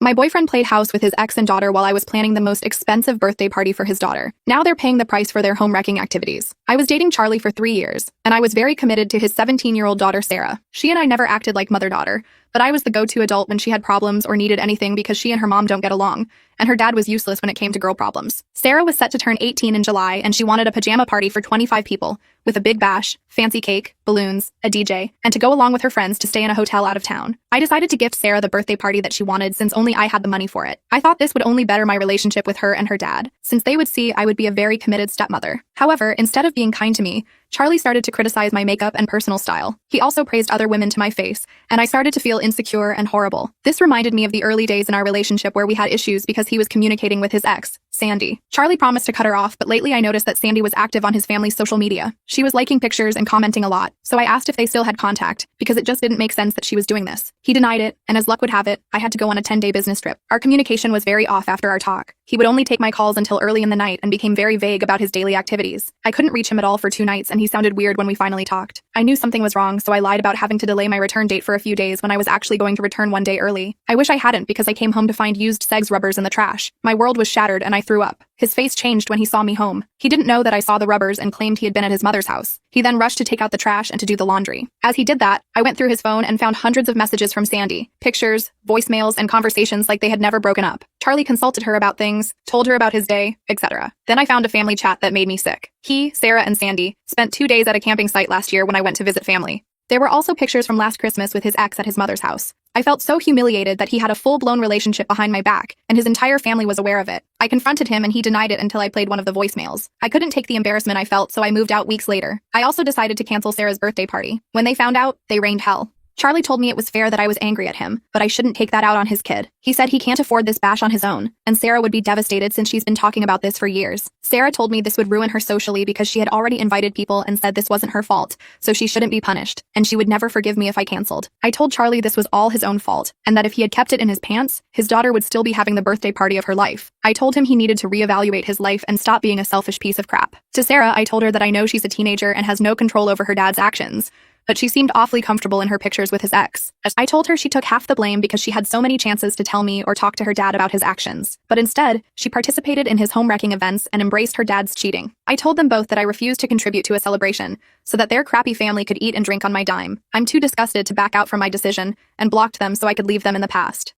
My boyfriend played house with his ex and daughter while I was planning the most expensive birthday party for his daughter. Now they're paying the price for their home-wrecking activities. I was dating Charlie for 3 years, and I was very committed to his 17-year-old daughter, Sarah. She and I never acted like mother-daughter, but I was the go-to adult when she had problems or needed anything because she and her mom don't get along, and her dad was useless when it came to girl problems. Sarah was set to turn 18 in July, and she wanted a pajama party for 25 people, with a big bash, fancy cake, balloons, a DJ, and to go along with her friends to stay in a hotel out of town. I decided to gift Sarah the birthday party that she wanted since only I had the money for it. I thought this would only better my relationship with her and her dad, since they would see I would be a very committed stepmother. However, instead of being kind to me, Charlie started to criticize my makeup and personal style. He also praised other women to my face, and I started to feel insecure and horrible. This reminded me of the early days in our relationship where we had issues because he was communicating with his ex, Sandy. Charlie promised to cut her off, but lately I noticed that Sandy was active on his family's social media. She was liking pictures and commenting a lot, so I asked if they still had contact, because it just didn't make sense that she was doing this. He denied it, and as luck would have it, I had to go on a 10-day business trip. Our communication was very off after our talk. He would only take my calls until early in the night and became very vague about his daily activities. I couldn't reach him at all for 2 nights, and he sounded weird when we finally talked. I knew something was wrong, so I lied about having to delay my return date for a few days when I was actually going to return 1 day early. I wish I hadn't, because I came home to find used Segs rubbers in the trash. My world was shattered and I threw up. His face changed when he saw me home. He didn't know that I saw the rubbers and claimed he had been at his mother's house. He then rushed to take out the trash and to do the laundry. As he did that, I went through his phone and found hundreds of messages from Sandy, pictures, voicemails, and conversations like they had never broken up. Charlie consulted her about things, told her about his day, etc. Then I found a family chat that made me sick. He, Sarah, and Sandy spent 2 days at a camping site last year when I went to visit family. There were also pictures from last Christmas with his ex at his mother's house. I felt so humiliated that he had a full-blown relationship behind my back, and his entire family was aware of it. I confronted him and he denied it until I played one of the voicemails. I couldn't take the embarrassment I felt, so I moved out weeks later. I also decided to cancel Sarah's birthday party. When they found out, they rained hell. Charlie told me it was fair that I was angry at him, but I shouldn't take that out on his kid. He said he can't afford this bash on his own, and Sarah would be devastated since she's been talking about this for years. Sarah told me this would ruin her socially because she had already invited people and said this wasn't her fault, so she shouldn't be punished, and she would never forgive me if I canceled. I told Charlie this was all his own fault, and that if he had kept it in his pants, his daughter would still be having the birthday party of her life. I told him he needed to reevaluate his life and stop being a selfish piece of crap. To Sarah, I told her that I know she's a teenager and has no control over her dad's actions, but she seemed awfully comfortable in her pictures with his ex. I told her she took half the blame because she had so many chances to tell me or talk to her dad about his actions. But instead, she participated in his home-wrecking events and embraced her dad's cheating. I told them both that I refused to contribute to a celebration, so that their crappy family could eat and drink on my dime. I'm too disgusted to back out from my decision, and blocked them so I could leave them in the past.